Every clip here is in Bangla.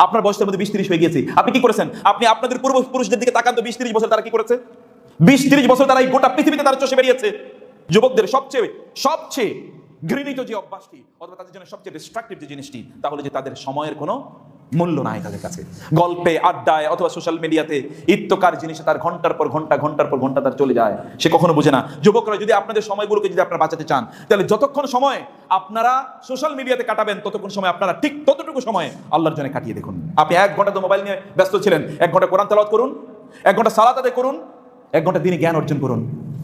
আপনার বয়সের মধ্যে 20-30 হয়ে গিয়েছে, আপনি কি করেছেন? আপনি আপনাদের পূর্বপুরুষদের দিকে তাকান তো, 20-30 বছর তারা কি করেছে? 20-30 বছর তারা এই গোটা পৃথিবীতে তারা চষে বেরিয়েছে। যুবকদের সবচেয়ে সবচেয়ে ঘৃণিত যে অভ্যাসটি অথবা তাদের জন্য সবচেয়ে ডিস্ট্রাকটিভ যে জিনিসটি, তাহলে যে তাদের সময়ের কোনো মূল্য নাই তাদের কাছে। গল্পে, আড্ডায় অথবা সোশ্যাল মিডিয়াতে ইত্যকার জিনিসে তার ঘন্টার পর ঘন্টা তার চলে যায়, সে কখনো বোঝে না। যুবকরা, যদি আপনাদের সময়গুলোকে যদি আপনারা বাঁচাতে চান, তাহলে যতক্ষণ সময় আপনারা সোশ্যাল মিডিয়াতে কাটাবেন, ততক্ষণ সময় আপনারা ঠিক ততটুকু সময় আল্লাহর জন্য কাটিয়ে দেখুন। আপনি 1 ঘন্টা তো মোবাইল নিয়ে ব্যস্ত ছিলেন, 1 ঘন্টা কোরআন তেলাওয়াত করুন, 1 ঘন্টা সালাত আদায় করুন, 1 ঘন্টা দিনে জ্ঞান অর্জন করুন।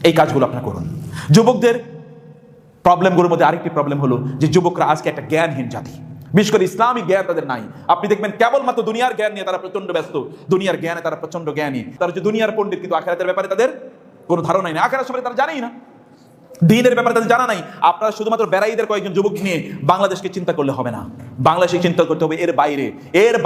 এই কাজগুলো আপনারা করুন। যুবকদের প্রবলেমগুলোর মধ্যে আরেকটি প্রবলেম হলো যে যুবকরা আজকে একটা জ্ঞানহীন জাতি। বিশেষ করে ইসলামিক জ্ঞান তাদের নাই। আপনি দেখবেন কেবলমাত্র দুনিয়ার জ্ঞান নিয়ে তারা প্রচন্ড ব্যস্ত, দুনিয়ার জ্ঞানে তারা প্রচন্ড জ্ঞানী। তারা হচ্ছে দুনিয়ার পণ্ডিত, কিন্তু আখিরাতের ব্যাপারে তাদের কোনো ধারণাই নেই, আখিরাত সম্পর্কে তারা জানেই না, দ্বীনের ব্যাপারে তাদের জানা নাই। আপনারা শুধুমাত্র বেড়াইদের কয়েকজন যুবক নিয়ে বাংলাদেশকে চিন্তা করলে হবে না, বাংলাদেশকে চিন্তা করতে হবে এর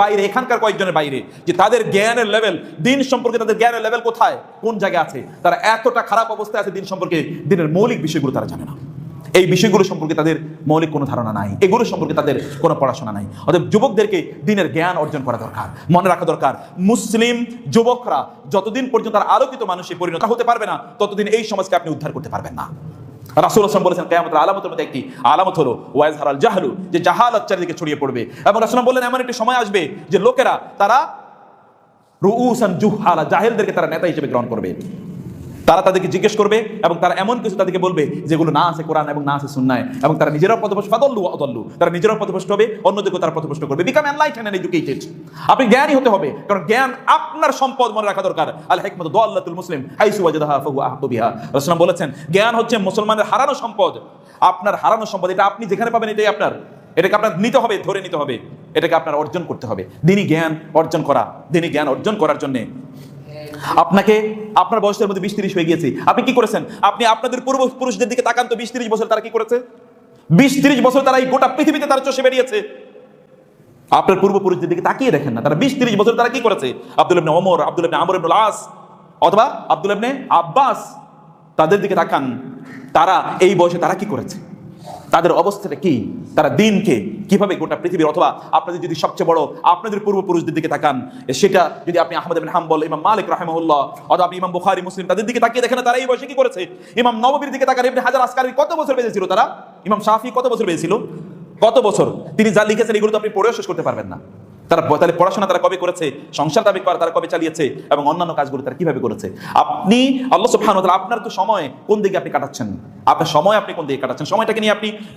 বাইরে এখানকার কয়েকজনের বাইরে, যে তাদের জ্ঞানের লেভেল, দিন সম্পর্কে তাদের জ্ঞানের লেভেল কোথায়, কোন জায়গায় আছে। তারা এতটা খারাপ অবস্থায় আছে দিন সম্পর্কে, দিনের মৌলিক বিষয়গুলো তারা জানে না। এই বিষয়গুলো সম্পর্কে তাদের মৌলিক কোনো ধারণা নাই, এগুলো সম্পর্কে তাদের কোনো পড়াশোনা নাই। অতএব যুবকদেরকে দিনের জ্ঞান অর্জন করা দরকার। মনে রাখা দরকার, মুসলিম যুবকরা যতদিন পর্যন্ত তার আলোকিত মানুষে পরিণত হতে পারবে না, ততদিন এই সমাজকে আপনি উদ্ধার করতে পারবেন না। রাসূল সাল্লাল্লাহু আলাইহি ওয়াসাল্লাম বলেছেন, কিয়ামতের আলামতের মধ্যে একটি আলামত হলো ওয়াজহারাল জাহলু, যে জাহালাত চারিদিকে ছড়িয়ে পড়বে। এবং রাসূল বললেন, এমন একটি সময় আসবে যে লোকেরা তারা রুউসান জুহালা, জাহেলদেরকে তারা নেতা হিসেবে গ্রহণ করবে। তারা তাদেরকে জিজ্ঞেস করবে এবং তারা এমন কিছু তাদেরকে বলবে যেগুলো না আছে কোরআন এবং না আছে সুন্নায়, এবং তারা নিজেরাও পথভ্রষ্ট, ফাদাল্লু ওয়া আদাল্লু, তারা নিজেরাও পথভ্রষ্ট হবে, অন্যদেরকে তারা পথভ্রষ্ট করবে। Become enlightened and educated. আপনি জ্ঞানী হতে হবে, কারণ জ্ঞান আপনার সম্পদ। মনে রাখা দরকার, আল হিকমাতু দাল্লাতুল মুসলিম হাইসু ওয়াজাদাহা ফাহুয়া আহকু বিহা। রাসূল বলেছেন, জ্ঞান হচ্ছে মুসলমানের হারানো সম্পদ। আপনার হারানো সম্পদ, এটা আপনি যেখানে পাবেন এটাই আপনার, এটাকে আপনার নিতে হবে, ধরে নিতে হবে, এটাকে আপনার অর্জন করতে হবে। দিনী জ্ঞান অর্জন করার জন্য আপনাকে, আপনার বয়সের মধ্যে 20-30 হয়ে গিয়েছে, আপনি কি করেছেন? আপনি আপনাদের পূর্বপুরুষদের দিকে তাকান তো, 20-30 বছর তারা কি করেছে? 20-30 বছর তারা এই গোটা পৃথিবীতে তারা চষে বেরিয়েছে। আপনার পূর্বপুরুষদের দিকে তাকিয়ে দেখেন না, তারা 20-30 বছর তারা কি করেছে? আব্দুল্লাহ ইবনে ওমর, আব্দুল্লাহ ইবনে আমর ইবনে আস অথবা আব্দুল্লাহ ইবনে আব্বাস, তাদের দিকে তাকান, তারা এই বয়সে তারা কি করেছে, তাদের অবস্থাটা কি, তারা দিনকে কিভাবে গোটা পৃথিবীর, অথবা আপনাদের যদি সবচেয়ে বড় আপনাদের পূর্বপুরুষদের দিকে তাকান, সেটা যদি আপনি আহমদ ইবনে হাম্বল, ইমাম মালিক রাহিমাহুল্লাহ, অথবা আপনি ইমাম বুখারী, মুসলিম, তাদের দিকে তাকিয়ে দেখেন তারা এই বয়সে কি করেছে। ইমাম নববীর দিকে তাকান, ইবনে হাজার আসকারী কত বছর বেঁচে ছিল তারা, ইমাম শাফি কত বছর বেঁচে ছিল, কত বছর তিনি যা লিখেছেন এগুলো তো আপনি পড়েও শেষ করতে পারবেন না। তারা তাহলে পড়াশোনা তারা কবে করেছে, সংসার তারা কবে চালিয়েছে, এবং অন্যান্য কাজগুলো তারা কিভাবে করেছে। আপনি আল্লাহ সুবহানাহু ওয়া তাআলা, আপনার তো সময় কোন দিকে আপনি কাটাচ্ছেন, আপনার সময় আপনি কোন দিকে কাটাচ্ছেন, সময়টাকে নিয়ে আপনি